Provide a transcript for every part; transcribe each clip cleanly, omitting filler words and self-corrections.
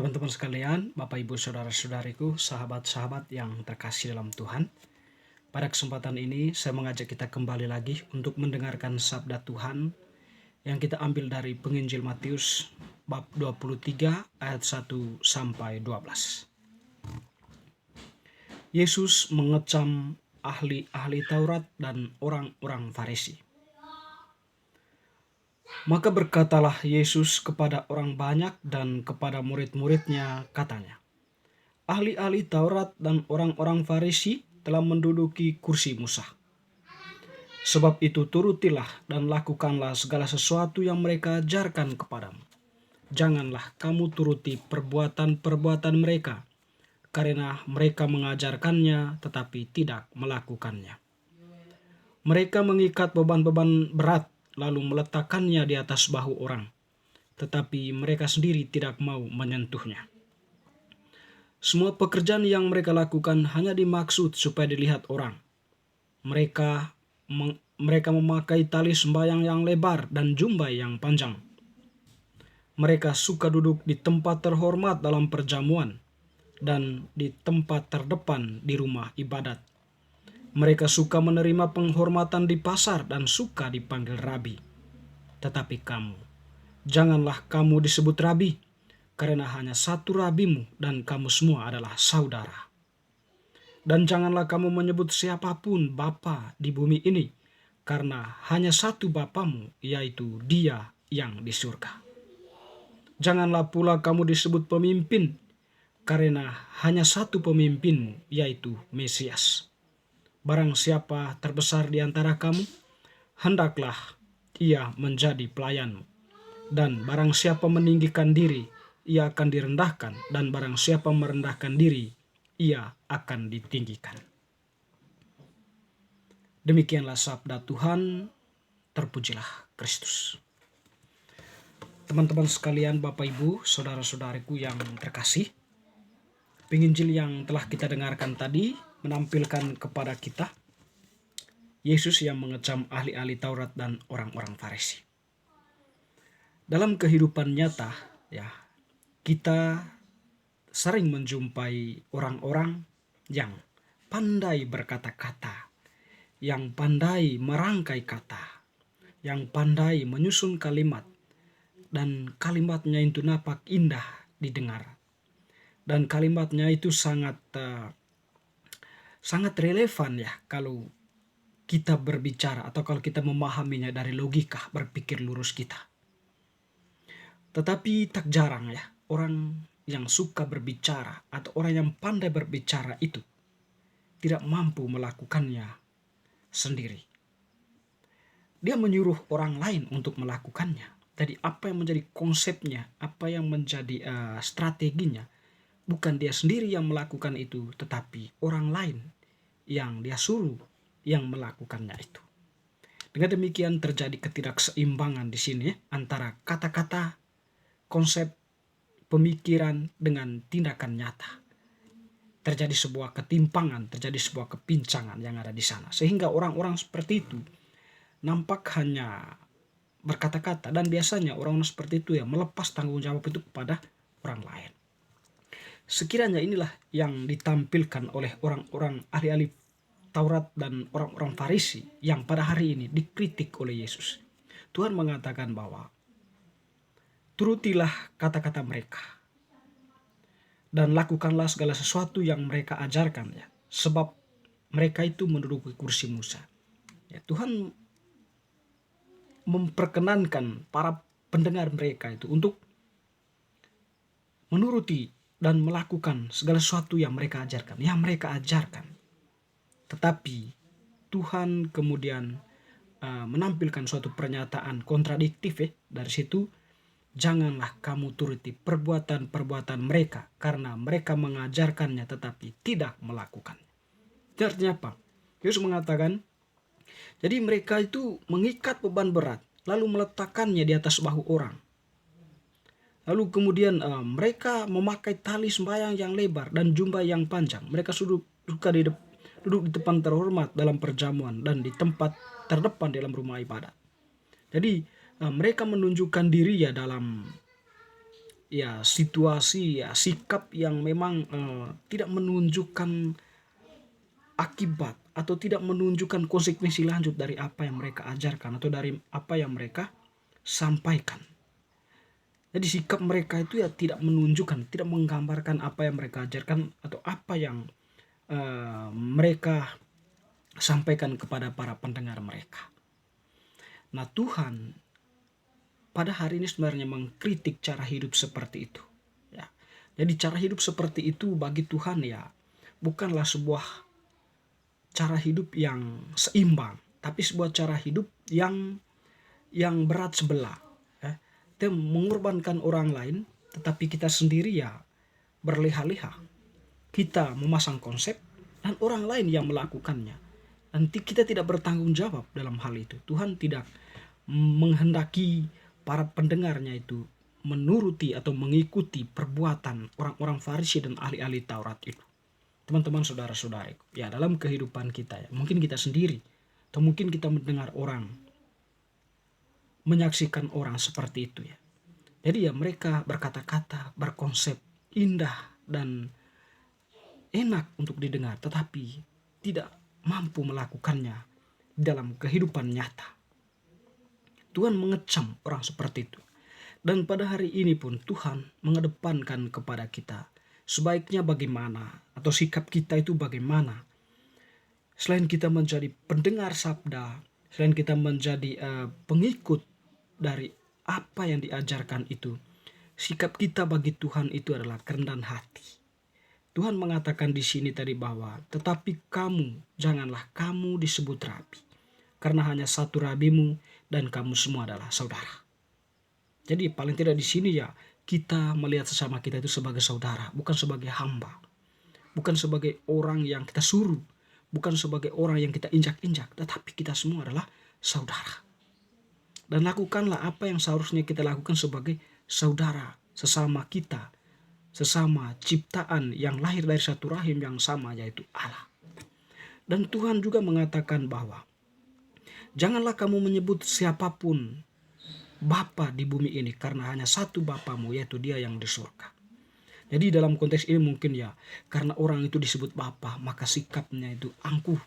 Teman-teman sekalian, Bapak Ibu Saudara-saudariku, sahabat-sahabat yang terkasih dalam Tuhan. Pada kesempatan ini saya mengajak kita kembali lagi untuk mendengarkan sabda Tuhan yang kita ambil dari Penginjil Matius bab 23 ayat 1 sampai 12. Yesus mengecam ahli-ahli Taurat dan orang-orang Farisi. Maka berkatalah Yesus kepada orang banyak dan kepada murid-muridnya, katanya, ahli-ahli Taurat dan orang-orang Farisi telah menduduki kursi Musa. Sebab itu turutilah dan lakukanlah segala sesuatu yang mereka ajarkan kepadamu. Janganlah kamu turuti perbuatan-perbuatan mereka, karena mereka mengajarkannya tetapi tidak melakukannya. Mereka mengikat beban-beban berat lalu meletakkannya di atas bahu orang, tetapi mereka sendiri tidak mau menyentuhnya. Semua pekerjaan yang mereka lakukan hanya dimaksud supaya dilihat orang. Mereka memakai tali sembahyang yang lebar dan jumbai yang panjang. Mereka suka duduk di tempat terhormat dalam perjamuan dan di tempat terdepan di rumah ibadat. Mereka suka menerima penghormatan di pasar dan suka dipanggil rabi. Tetapi kamu, janganlah kamu disebut rabi, karena hanya satu rabimu dan kamu semua adalah saudara. Dan janganlah kamu menyebut siapapun bapa di bumi ini, karena hanya satu bapamu, yaitu Dia yang di surga. Janganlah pula kamu disebut pemimpin, karena hanya satu pemimpinmu, yaitu Mesias. Barang siapa terbesar di antara kamu, hendaklah ia menjadi pelayanmu. Dan barang siapa meninggikan diri, ia akan direndahkan, dan barang siapa merendahkan diri, ia akan ditinggikan. Demikianlah sabda Tuhan, terpujilah Kristus. Teman-teman sekalian, Bapak Ibu, saudara-saudariku yang terkasih, penginjil yang telah kita dengarkan tadi menampilkan kepada kita Yesus yang mengecam ahli-ahli Taurat dan orang-orang Farisi. Dalam kehidupan nyata, kita sering menjumpai orang-orang yang pandai berkata-kata, yang pandai merangkai kata, yang pandai menyusun kalimat, dan kalimatnya itu nampak indah didengar. Dan kalimatnya itu sangat relevan kalau kita berbicara atau kalau kita memahaminya dari logika berpikir lurus kita. Tetapi tak jarang orang yang suka berbicara atau orang yang pandai berbicara itu tidak mampu melakukannya sendiri. Dia menyuruh orang lain untuk melakukannya. Jadi apa yang menjadi konsepnya, apa yang menjadi strateginya, bukan dia sendiri yang melakukan itu, tetapi orang lain yang dia suruh yang melakukannya itu. Dengan demikian terjadi ketidakseimbangan di sini antara kata-kata, konsep, pemikiran dengan tindakan nyata. Terjadi sebuah ketimpangan, terjadi sebuah kepincangan yang ada di sana. Sehingga orang-orang seperti itu nampak hanya berkata-kata, dan biasanya orang-orang seperti itu melepas tanggung jawab itu kepada orang lain. Sekiranya inilah yang ditampilkan oleh orang-orang ahli-ahli Taurat dan orang-orang Farisi yang pada hari ini dikritik oleh Yesus. Tuhan mengatakan bahwa turutilah kata-kata mereka dan lakukanlah segala sesuatu yang mereka ajarkan, sebab mereka itu menduduki kursi Musa. Tuhan memperkenankan para pendengar mereka itu untuk menuruti dan melakukan segala sesuatu yang mereka ajarkan. Tetapi Tuhan kemudian menampilkan suatu pernyataan kontradiktif dari situ. Janganlah kamu turuti perbuatan-perbuatan mereka, karena mereka mengajarkannya tetapi tidak melakukannya. Artinya apa? Yesus mengatakan, jadi mereka itu mengikat beban berat lalu meletakkannya di atas bahu orang. Lalu kemudian mereka memakai tali sembahyang yang lebar dan jumbai yang panjang. Mereka suka duduk di depan terhormat dalam perjamuan dan di tempat terdepan dalam rumah ibadat. Jadi mereka menunjukkan diri dalam ya situasi, ya sikap yang memang tidak menunjukkan akibat atau tidak menunjukkan konsekuensi lanjut dari apa yang mereka ajarkan atau dari apa yang mereka sampaikan. Jadi sikap mereka itu ya tidak menunjukkan, tidak menggambarkan apa yang mereka ajarkan atau apa yang mereka sampaikan kepada para pendengar mereka. Nah, Tuhan pada hari ini sebenarnya mengkritik cara hidup seperti itu. Ya. Jadi cara hidup seperti itu bagi Tuhan ya bukanlah sebuah cara hidup yang seimbang, tapi sebuah cara hidup yang berat sebelah. Ya. Kita mengorbankan orang lain, tetapi kita sendiri ya berleha-leha. Kita memasang konsep dan orang lain yang melakukannya. Nanti kita tidak bertanggung jawab dalam hal itu. Tuhan tidak menghendaki para pendengarnya itu menuruti atau mengikuti perbuatan orang-orang Farisi dan ahli-ahli Taurat itu. Teman-teman, saudara-saudariku, ya dalam kehidupan kita ya, mungkin kita sendiri atau mungkin kita mendengar orang, menyaksikan orang seperti itu ya. Jadi ya mereka berkata-kata, berkonsep indah dan enak untuk didengar, tetapi tidak mampu melakukannya dalam kehidupan nyata. Tuhan mengecam orang seperti itu. Dan pada hari ini pun Tuhan mengedepankan kepada kita sebaiknya bagaimana atau sikap kita itu bagaimana. Selain kita menjadi pendengar sabda, selain kita menjadi pengikut dari apa yang diajarkan itu, sikap kita bagi Tuhan itu adalah kerendahan hati. Tuhan mengatakan di sini tadi bahwa tetapi kamu janganlah kamu disebut rabi, karena hanya satu rabimu dan kamu semua adalah saudara. Jadi paling tidak di sini ya kita melihat sesama kita itu sebagai saudara, bukan sebagai hamba, bukan sebagai orang yang kita suruh, bukan sebagai orang yang kita injak-injak, tetapi kita semua adalah saudara. Dan lakukanlah apa yang seharusnya kita lakukan sebagai saudara sesama kita, sesama ciptaan yang lahir dari satu rahim yang sama, yaitu Allah. Dan Tuhan juga mengatakan bahwa janganlah kamu menyebut siapapun Bapa di bumi ini, karena hanya satu Bapamu, yaitu Dia yang di surga. Jadi dalam konteks ini mungkin ya, karena orang itu disebut Bapa, maka sikapnya itu angkuh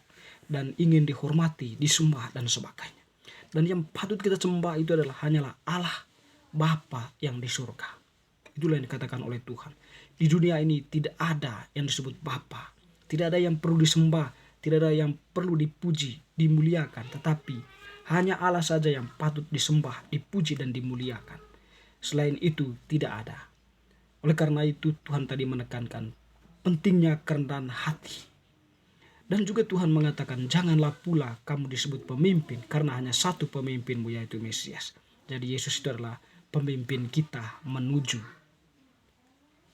dan ingin dihormati, disembah dan sebagainya. Dan yang patut kita sembah itu adalah hanyalah Allah Bapa yang di surga. Itulah yang dikatakan oleh Tuhan. Di dunia ini tidak ada yang disebut Bapa, tidak ada yang perlu disembah, tidak ada yang perlu dipuji, dimuliakan, tetapi hanya Allah saja yang patut disembah, dipuji dan dimuliakan. Selain itu tidak ada. Oleh karena itu Tuhan tadi menekankan pentingnya kerendahan hati. Dan juga Tuhan mengatakan janganlah pula kamu disebut pemimpin, karena hanya satu pemimpinmu, yaitu Mesias. Jadi Yesus itu adalah pemimpin kita menuju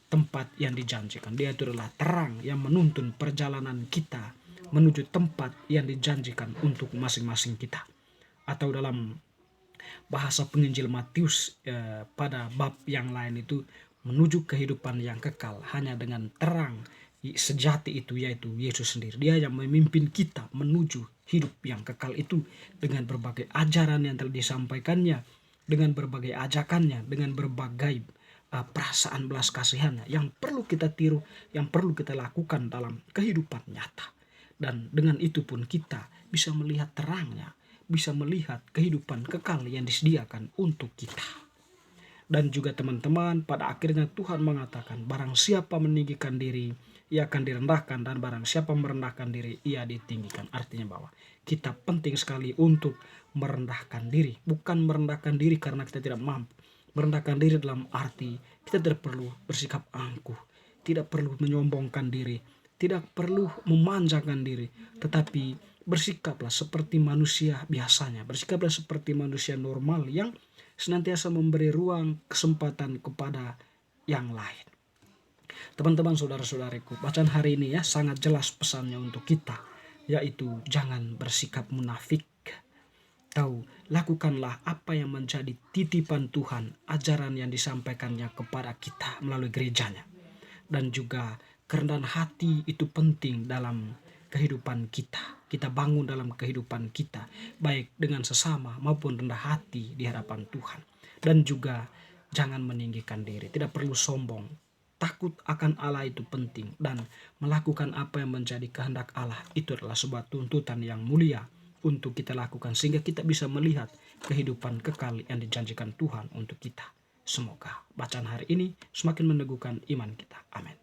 tempat yang dijanjikan. Dia itu adalah terang yang menuntun perjalanan kita menuju tempat yang dijanjikan untuk masing-masing kita. Atau dalam bahasa penginjil Matius pada bab yang lain itu menuju kehidupan yang kekal hanya dengan terang sejati itu, yaitu Yesus sendiri. Dia yang memimpin kita menuju hidup yang kekal itu dengan berbagai ajaran yang telah disampaikannya, dengan berbagai ajakannya, dengan berbagai perasaan belas kasihannya yang perlu kita tiru, yang perlu kita lakukan dalam kehidupan nyata. Dan dengan itu pun kita bisa melihat terangnya, bisa melihat kehidupan kekal yang disediakan untuk kita. Dan juga teman-teman, pada akhirnya Tuhan mengatakan barang siapa meninggikan diri, ia akan direndahkan, dan barang siapa merendahkan diri, ia ditinggikan. Artinya bahwa kita penting sekali untuk merendahkan diri. Bukan merendahkan diri karena kita tidak mampu. Merendahkan diri dalam arti kita tidak perlu bersikap angkuh, tidak perlu menyombongkan diri, tidak perlu memanjakan diri, tetapi bersikaplah seperti manusia biasanya, bersikaplah seperti manusia normal yang senantiasa memberi ruang, kesempatan kepada yang lain. Teman-teman, saudara-saudariku, bacaan hari ini ya sangat jelas pesannya untuk kita, yaitu jangan bersikap munafik. Tahu, lakukanlah apa yang menjadi titipan Tuhan, ajaran yang disampaikannya kepada kita melalui gerejanya. Dan juga kerendahan hati itu penting dalam kehidupan kita. Kita bangun dalam kehidupan kita, baik dengan sesama maupun rendah hati di hadapan Tuhan. Dan juga Jangan meninggikan diri, tidak perlu sombong. Takut akan Allah itu penting, dan melakukan apa yang menjadi kehendak Allah itu adalah sebuah tuntutan yang mulia untuk kita lakukan sehingga kita bisa melihat kehidupan kekal yang dijanjikan Tuhan untuk kita. Semoga bacaan hari ini semakin meneguhkan iman kita. Amin.